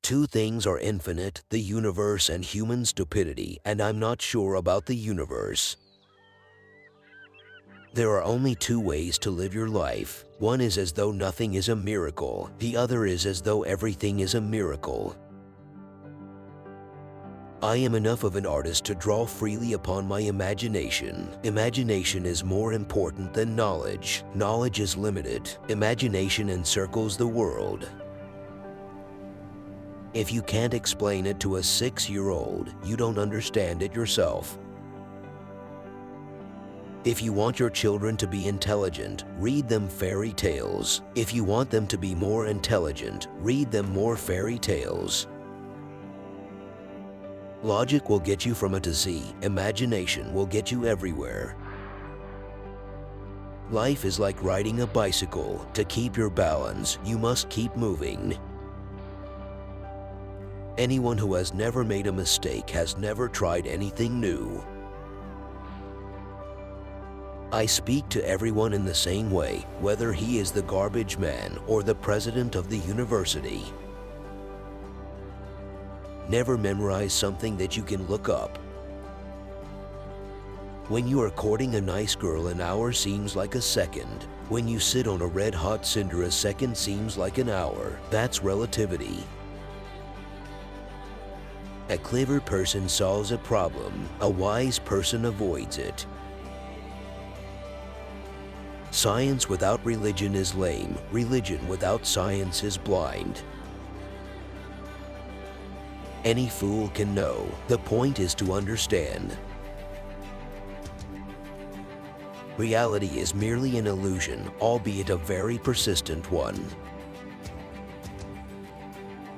Two things are infinite, the universe and human stupidity, and I'm not sure about the universe. There are only two ways to live your life. One is as though nothing is a miracle. The other is as though everything is a miracle. I am enough of an artist to draw freely upon my imagination. Imagination is more important than knowledge. Knowledge is limited. Imagination encircles the world. If you can't explain it to a 6-year-old, you don't understand it yourself. If you want your children to be intelligent, read them fairy tales. If you want them to be more intelligent, read them more fairy tales. Logic will get you from A to Z. Imagination will get you everywhere. Life is like riding a bicycle. To keep your balance, you must keep moving. Anyone who has never made a mistake has never tried anything new. I speak to everyone in the same way, whether he is the garbage man or the president of the university. Never memorize something that you can look up. When you are courting a nice girl, an hour seems like a second. When you sit on a red-hot cinder, a second seems like an hour. That's relativity. A clever person solves a problem. A wise person avoids it. Science without religion is lame. Religion without science is blind. Any fool can know. The point is to understand. Reality is merely an illusion, albeit a very persistent one.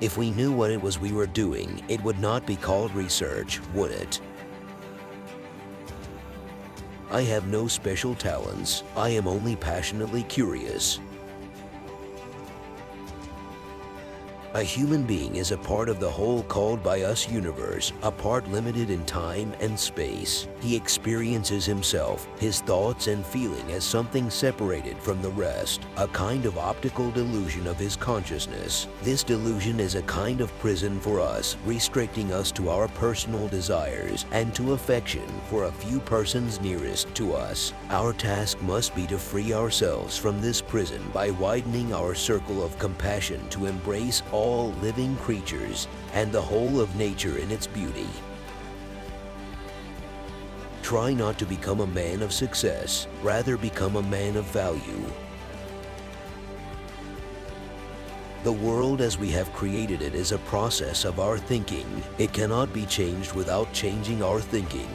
If we knew what it was we were doing, it would not be called research, would it? I have no special talents. I am only passionately curious. A human being is a part of the whole called by us universe, a part limited in time and space. He experiences himself, his thoughts and feeling as something separated from the rest, a kind of optical delusion of his consciousness. This delusion is a kind of prison for us, restricting us to our personal desires and to affection for a few persons nearest to us. Our task must be to free ourselves from this prison by widening our circle of compassion to embrace all living creatures and the whole of nature in its beauty. Try not to become a man of success, rather become a man of value. The world as we have created it is a process of our thinking. It cannot be changed without changing our thinking.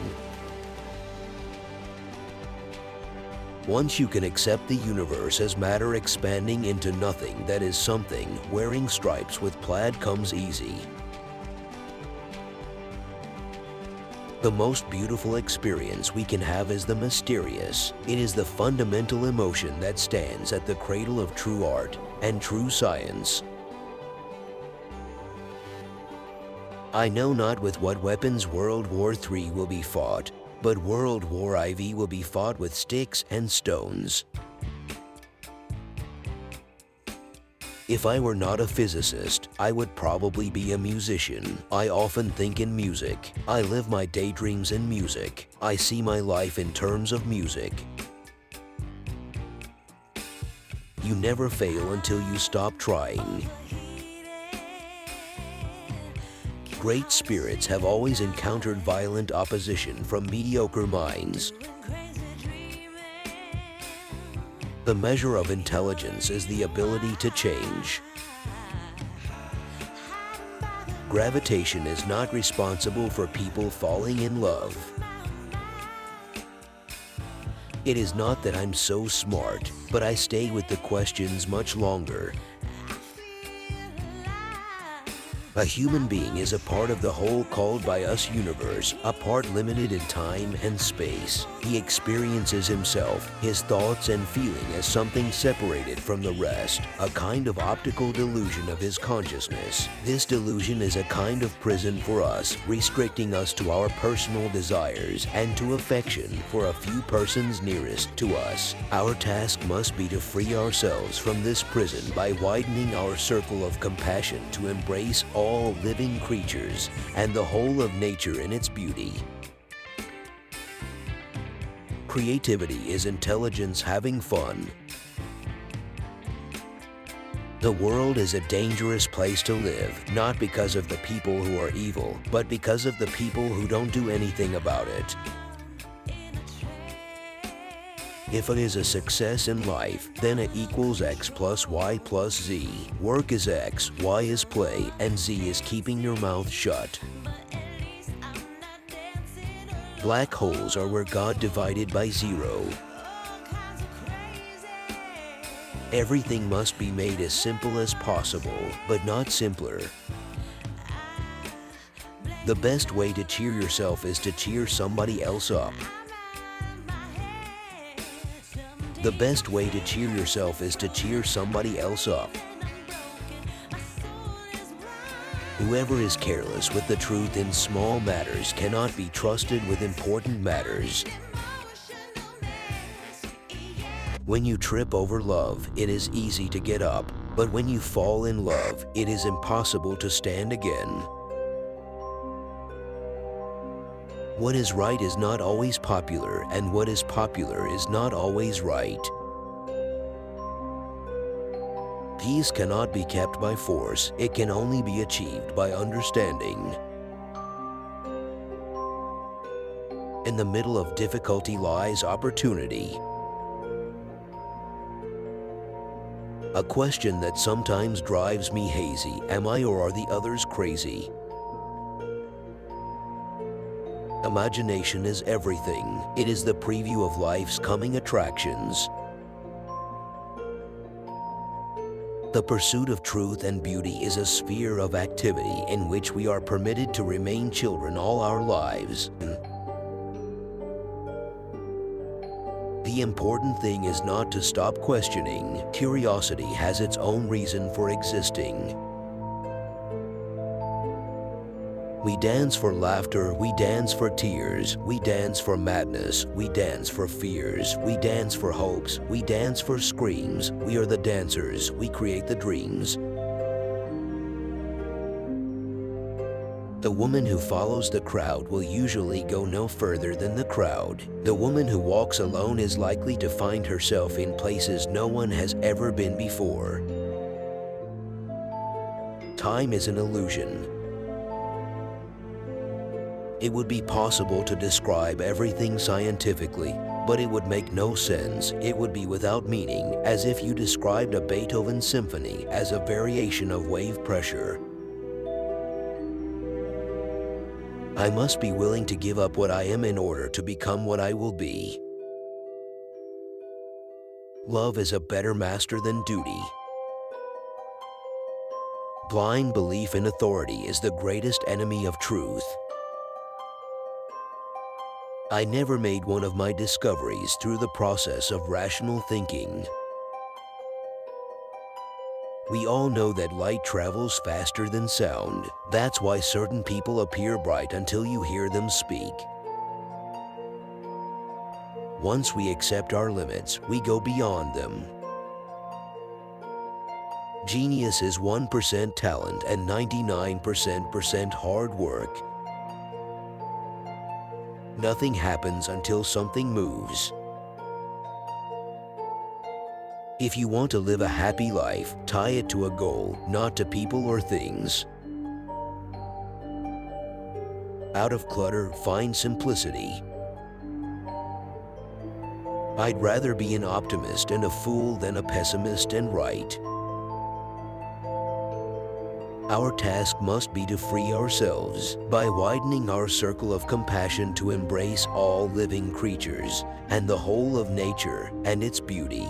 Once you can accept the universe as matter expanding into nothing that is something, wearing stripes with plaid comes easy. The most beautiful experience we can have is the mysterious. It is the fundamental emotion that stands at the cradle of true art and true science. I know not with what weapons World War III will be fought, but World War IV will be fought with sticks and stones. If I were not a physicist, I would probably be a musician. I often think in music. I live my daydreams in music. I see my life in terms of music. You never fail until you stop trying. Great spirits have always encountered violent opposition from mediocre minds. The measure of intelligence is the ability to change. Gravitation is not responsible for people falling in love. It is not that I'm so smart, but I stay with the questions much longer. A human being is a part of the whole called by us universe, a part limited in time and space. He experiences himself, his thoughts and feeling as something separated from the rest, a kind of optical delusion of his consciousness. This delusion is a kind of prison for us, restricting us to our personal desires and to affection for a few persons nearest to us. Our task must be to free ourselves from this prison by widening our circle of compassion to embrace all living creatures and the whole of nature in its beauty. Creativity is intelligence having fun. The world is a dangerous place to live, not because of the people who are evil, but because of the people who don't do anything about it. If it is a success in life, then it equals X plus Y plus Z. Work is X, Y is play, and Z is keeping your mouth shut. Black holes are where God divided by zero. Everything must be made as simple as possible, but not simpler. The best way to cheer yourself is to cheer somebody else up. The best way to cheer yourself is to cheer somebody else up. Whoever is careless with the truth in small matters cannot be trusted with important matters. When you trip over love, it is easy to get up, but when you fall in love, it is impossible to stand again. What is right is not always popular, and what is popular is not always right. Peace cannot be kept by force, it can only be achieved by understanding. In the middle of difficulty lies opportunity. A question that sometimes drives me hazy: am I or are the others crazy? Imagination is everything. It is the preview of life's coming attractions. The pursuit of truth and beauty is a sphere of activity in which we are permitted to remain children all our lives. The important thing is not to stop questioning. Curiosity has its own reason for existing. We dance for laughter, we dance for tears, we dance for madness, we dance for fears, we dance for hopes, we dance for screams. We are the dancers, we create the dreams. The woman who follows the crowd will usually go no further than the crowd. The woman who walks alone is likely to find herself in places no one has ever been before. Time is an illusion. It would be possible to describe everything scientifically, but it would make no sense. It would be without meaning, as if you described a Beethoven symphony as a variation of wave pressure. I must be willing to give up what I am in order to become what I will be. Love is a better master than duty. Blind belief in authority is the greatest enemy of truth. I never made one of my discoveries through the process of rational thinking. We all know that light travels faster than sound. That's why certain people appear bright until you hear them speak. Once we accept our limits, we go beyond them. Genius is 1% talent and 99% hard work. Nothing happens until something moves. If you want to live a happy life, tie it to a goal, not to people or things. Out of clutter, find simplicity. I'd rather be an optimist and a fool than a pessimist and right. Our task must be to free ourselves by widening our circle of compassion to embrace all living creatures and the whole of nature and its beauty.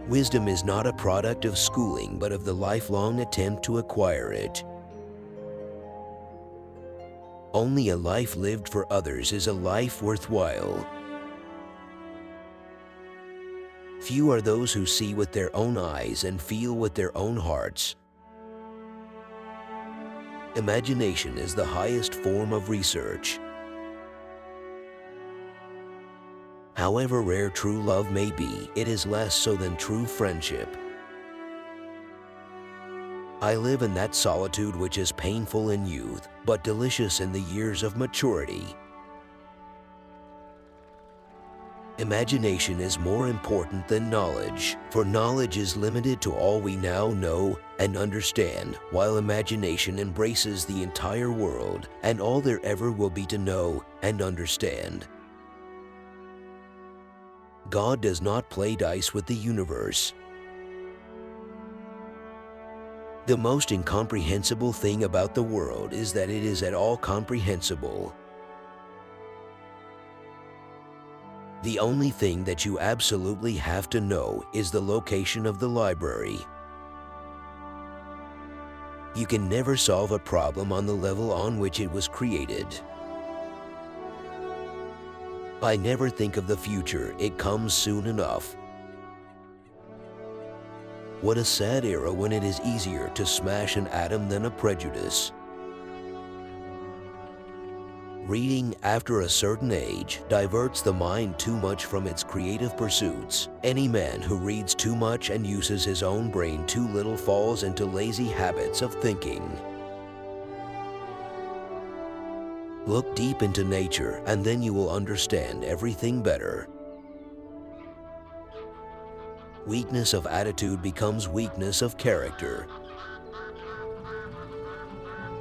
Wisdom is not a product of schooling, but of the lifelong attempt to acquire it. Only a life lived for others is a life worthwhile. Few are those who see with their own eyes and feel with their own hearts. Imagination is the highest form of research. However rare true love may be, it is less so than true friendship. I live in that solitude which is painful in youth, but delicious in the years of maturity. Imagination is more important than knowledge, for knowledge is limited to all we now know and understand, while imagination embraces the entire world and all there ever will be to know and understand. God does not play dice with the universe. The most incomprehensible thing about the world is that it is at all comprehensible. The only thing that you absolutely have to know is the location of the library. You can never solve a problem on the level on which it was created. I never think of the future, it comes soon enough. What a sad era when it is easier to smash an atom than a prejudice. Reading after a certain age diverts the mind too much from its creative pursuits. Any man who reads too much and uses his own brain too little falls into lazy habits of thinking. Look deep into nature and then you will understand everything better. Weakness of attitude becomes weakness of character.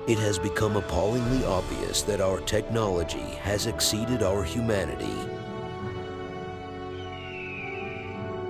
It has become appallingly obvious that our technology has exceeded our humanity.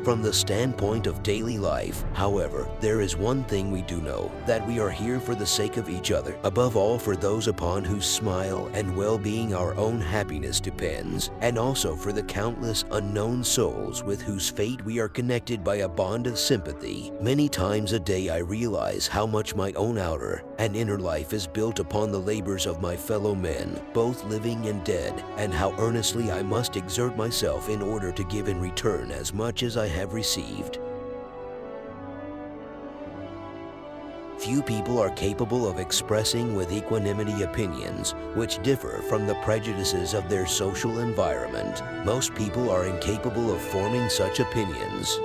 From the standpoint of daily life, however, there is one thing we do know, that we are here for the sake of each other, above all for those upon whose smile and well-being our own happiness depends, and also for the countless unknown souls with whose fate we are connected by a bond of sympathy. Many times a day I realize how much my own outer and inner life is built upon the labors of my fellow men, both living and dead, and how earnestly I must exert myself in order to give in return as much as I have received. Few people are capable of expressing with equanimity opinions which differ from the prejudices of their social environment. Most people are incapable of forming such opinions.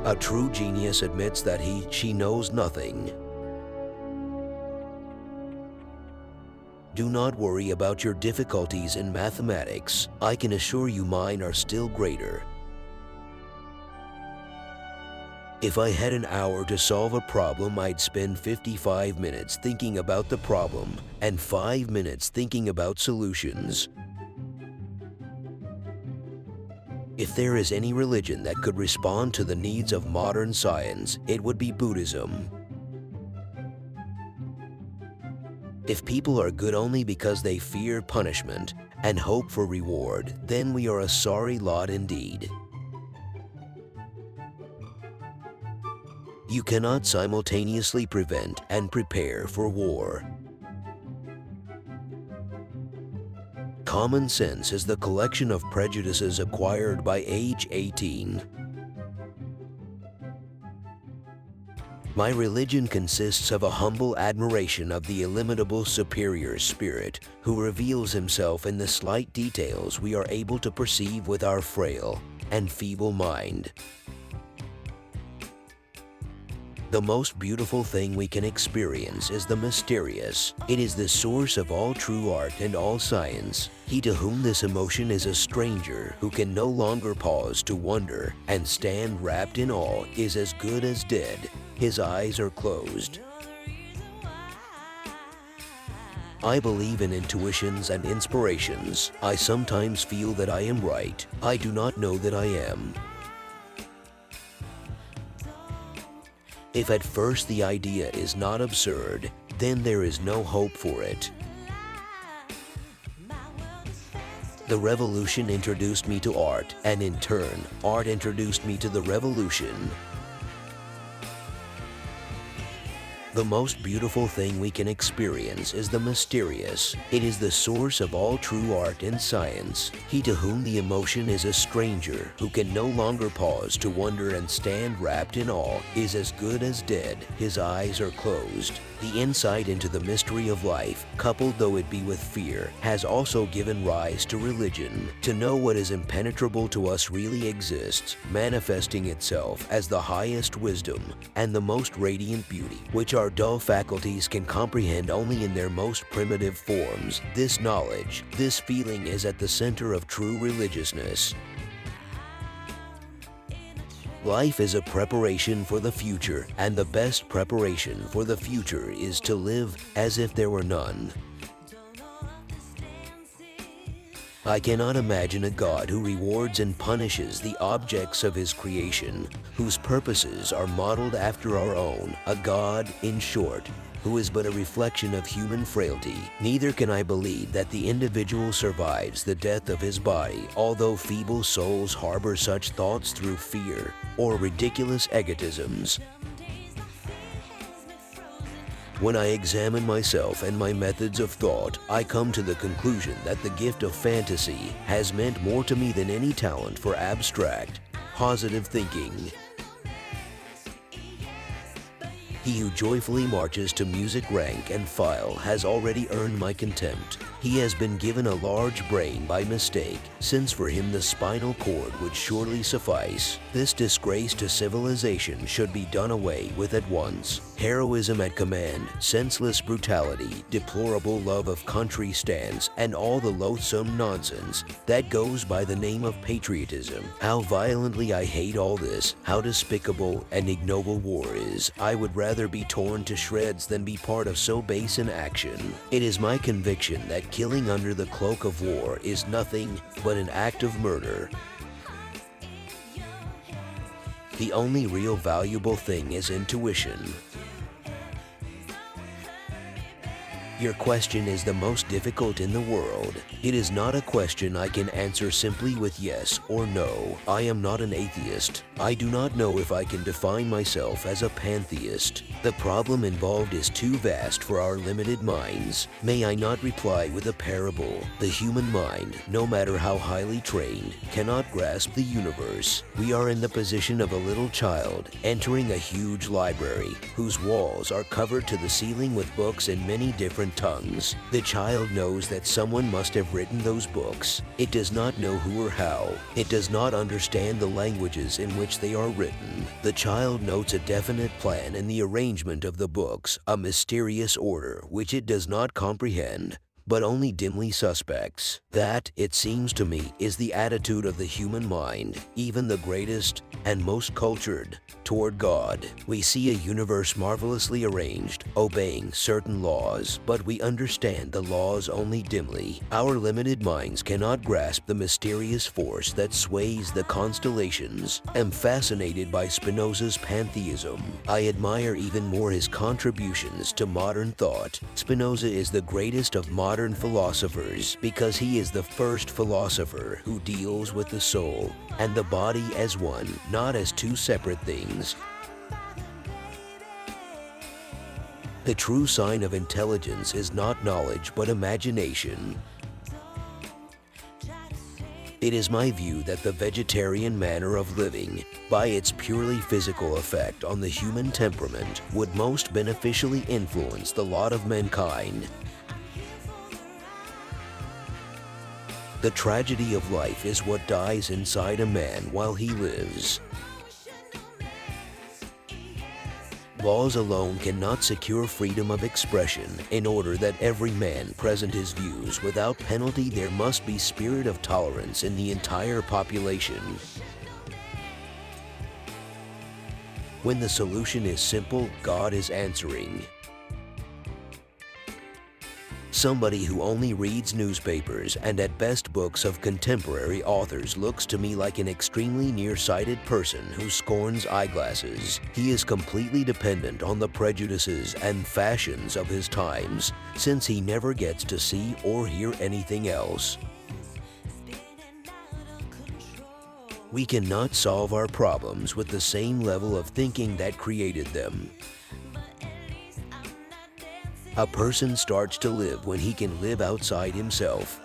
A true genius admits that she knows nothing. Do not worry about your difficulties in mathematics. I can assure you mine are still greater. If I had an hour to solve a problem, I'd spend 55 minutes thinking about the problem and 5 minutes thinking about solutions. If there is any religion that could respond to the needs of modern science, it would be Buddhism. If people are good only because they fear punishment and hope for reward, then we are a sorry lot indeed. You cannot simultaneously prevent and prepare for war. Common sense is the collection of prejudices acquired by age 18. My religion consists of a humble admiration of the illimitable superior spirit who reveals himself in the slight details we are able to perceive with our frail and feeble mind. The most beautiful thing we can experience is the mysterious. It is the source of all true art and all science. He to whom this emotion is a stranger, who can no longer pause to wonder and stand wrapped in awe, is as good as dead. His eyes are closed. I believe in intuitions and inspirations. I sometimes feel that I am right. I do not know that I am. If at first the idea is not absurd, then there is no hope for it. The revolution introduced me to art, and in turn, art introduced me to the revolution. The most beautiful thing we can experience is the mysterious. It is the source of all true art and science. He to whom the emotion is a stranger, who can no longer pause to wonder and stand wrapped in awe, is as good as dead. His eyes are closed. The insight into the mystery of life, coupled though it be with fear, has also given rise to religion. To know what is impenetrable to us really exists, manifesting itself as the highest wisdom and the most radiant beauty, which our dull faculties can comprehend only in their most primitive forms. This knowledge, this feeling is at the center of true religiousness. Life is a preparation for the future, and the best preparation for the future is to live as if there were none. I cannot imagine a God who rewards and punishes the objects of His creation, whose purposes are modeled after our own, a God, in short, who is but a reflection of human frailty. Neither can I believe that the individual survives the death of his body, although feeble souls harbor such thoughts through fear or ridiculous egotisms. When I examine myself and my methods of thought, I come to the conclusion that the gift of fantasy has meant more to me than any talent for abstract, positive thinking. He who joyfully marches to music rank and file has already earned my contempt. He has been given a large brain by mistake, since for him the spinal cord would surely suffice. This disgrace to civilization should be done away with at once. Heroism at command, senseless brutality, deplorable love of country stance, and all the loathsome nonsense that goes by the name of patriotism. How violently I hate all this, how despicable and ignoble war is. I would rather be torn to shreds than be part of so base an action. It is my conviction that killing under the cloak of war is nothing but an act of murder. The only real valuable thing is intuition. Your question is the most difficult in the world. It is not a question I can answer simply with yes or no. I am not an atheist. I do not know if I can define myself as a pantheist. The problem involved is too vast for our limited minds. May I not reply with a parable? The human mind, no matter how highly trained, cannot grasp the universe. We are in the position of a little child entering a huge library whose walls are covered to the ceiling with books in many different tongues. The child knows that someone must have written those books. It does not know who or how. It does not understand the languages in which they are written. The child notes a definite plan in the arrangement of the books, a mysterious order which it does not comprehend, but only dimly suspects. That, it seems to me, is the attitude of the human mind, even the greatest and most cultured, toward God. We see a universe marvelously arranged, obeying certain laws, but we understand the laws only dimly. Our limited minds cannot grasp the mysterious force that sways the constellations. I am fascinated by Spinoza's pantheism. I admire even more his contributions to modern thought. Spinoza is the greatest of modern philosophers because he is the first philosopher who deals with the soul and the body as one, not as two separate things. The true sign of intelligence is not knowledge but imagination. It is my view that the vegetarian manner of living, by its purely physical effect on the human temperament, would most beneficially influence the lot of mankind. The tragedy of life is what dies inside a man while he lives. Laws alone cannot secure freedom of expression. In order that every man present his views without penalty, there must be spirit of tolerance in the entire population. When the solution is simple, God is answering. Somebody who only reads newspapers and at best books of contemporary authors looks to me like an extremely nearsighted person who scorns eyeglasses. He is completely dependent on the prejudices and fashions of his times, since he never gets to see or hear anything else. We cannot solve our problems with the same level of thinking that created them. A person starts to live when he can live outside himself.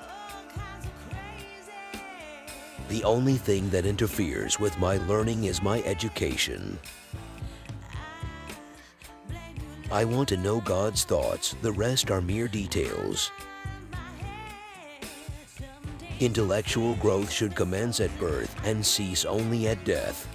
The only thing that interferes with my learning is my education. I want to know God's thoughts, the rest are mere details. Intellectual growth should commence at birth and cease only at death.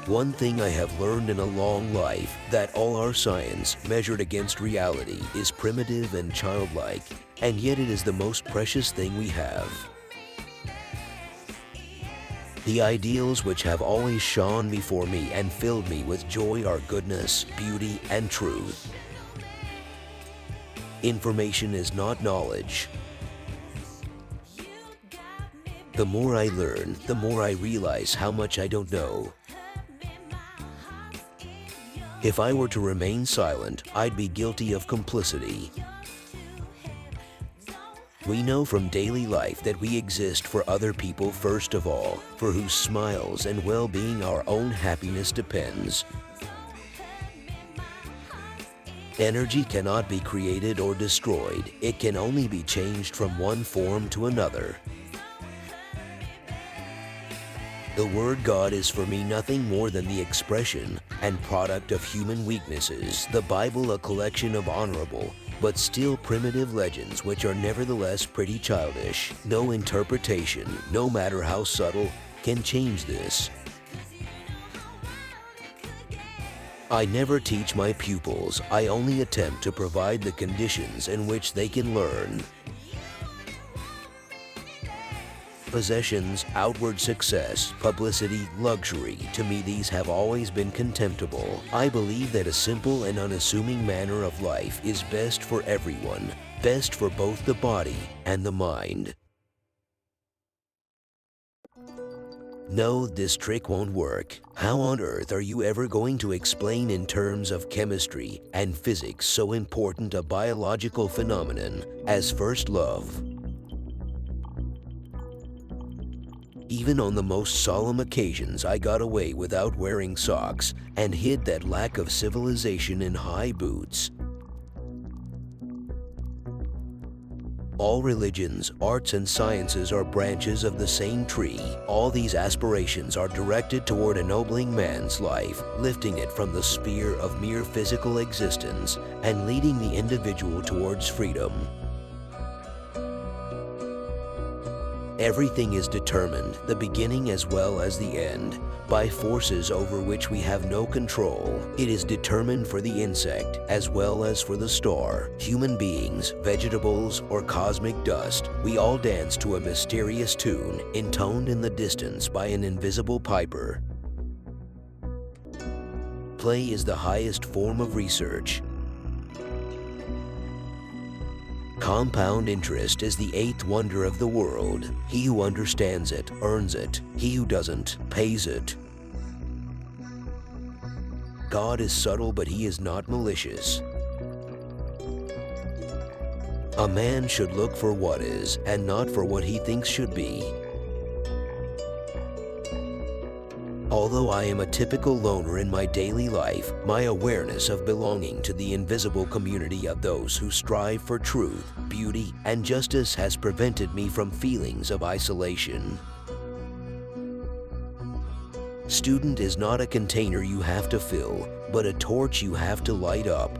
One thing I have learned in a long life, that all our science, measured against reality, is primitive and childlike, and yet it is the most precious thing we have. The ideals which have always shone before me and filled me with joy are goodness, beauty, and truth. Information is not knowledge. The more I learn, the more I realize how much I don't know. If I were to remain silent, I'd be guilty of complicity. We know from daily life that we exist for other people first of all, for whose smiles and well-being our own happiness depends. Energy cannot be created or destroyed. It can only be changed from one form to another. The word God is for me nothing more than the expression and product of human weaknesses, the Bible a collection of honorable, but still primitive legends which are nevertheless pretty childish. No interpretation, no matter how subtle, can change this. I never teach my pupils, I only attempt to provide the conditions in which they can learn. Possessions, outward success, publicity, luxury, to me these have always been contemptible. I believe that a simple and unassuming manner of life is best for everyone, best for both the body and the mind. No, this trick won't work. How on earth are you ever going to explain in terms of chemistry and physics so important a biological phenomenon as first love? Even on the most solemn occasions, I got away without wearing socks and hid that lack of civilization in high boots. All religions, arts, and sciences are branches of the same tree. All these aspirations are directed toward ennobling man's life, lifting it from the sphere of mere physical existence and leading the individual towards freedom. Everything is determined, the beginning as well as the end, by forces over which we have no control. It is determined for the insect as well as for the star. Human beings, vegetables, or cosmic dust, we all dance to a mysterious tune, intoned in the distance by an invisible piper. Play is the highest form of research. Compound interest is the eighth wonder of the world. He who understands it earns it. He who doesn't pays it. God is subtle, but he is not malicious. A man should look for what is, and not for what he thinks should be. Although I am a typical loner in my daily life, my awareness of belonging to the invisible community of those who strive for truth, beauty, and justice has prevented me from feelings of isolation. Student is not a container you have to fill, but a torch you have to light up.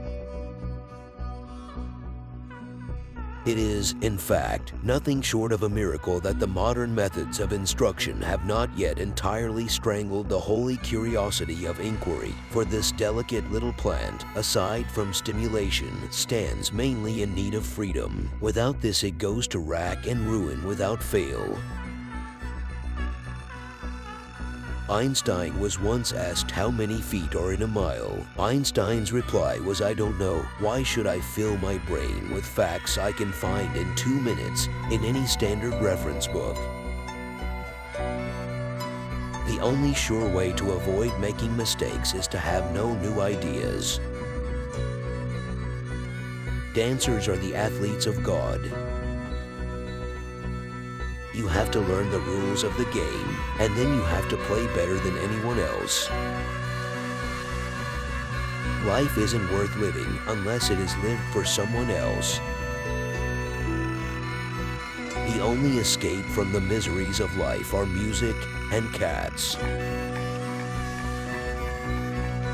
It is, in fact, nothing short of a miracle that the modern methods of instruction have not yet entirely strangled the holy curiosity of inquiry, for this delicate little plant, aside from stimulation, stands mainly in need of freedom. Without this it goes to rack and ruin without fail. Einstein was once asked how many feet are in a mile. Einstein's reply was, "I don't know. Why should I fill my brain with facts I can find in 2 minutes in any standard reference book?" The only sure way to avoid making mistakes is to have no new ideas. Dancers are the athletes of God. You have to learn the rules of the game, and then you have to play better than anyone else. Life isn't worth living unless it is lived for someone else. The only escape from the miseries of life are music and cats.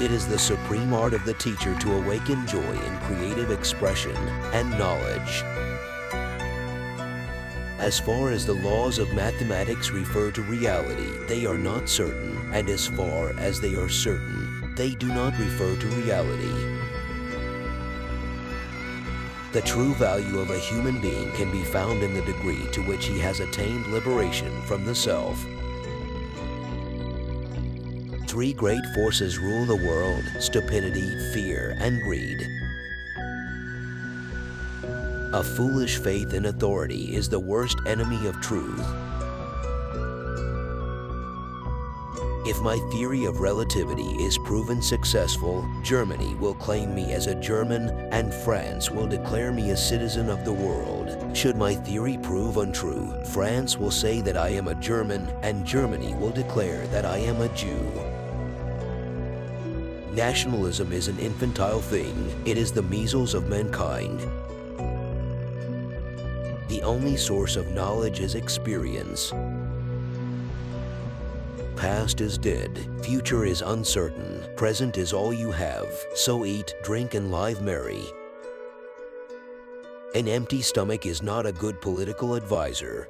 It is the supreme art of the teacher to awaken joy in creative expression and knowledge. As far as the laws of mathematics refer to reality, they are not certain, and as far as they are certain, they do not refer to reality. The true value of a human being can be found in the degree to which he has attained liberation from the self. Three great forces rule the world: stupidity, fear, and greed. A foolish faith in authority is the worst enemy of truth. If my theory of relativity is proven successful, Germany will claim me as a German and France will declare me a citizen of the world. Should my theory prove untrue, France will say that I am a German and Germany will declare that I am a Jew. Nationalism is an infantile thing. It is the measles of mankind. The only source of knowledge is experience. Past is dead, future is uncertain, present is all you have, so eat, drink, and live merry. An empty stomach is not a good political advisor.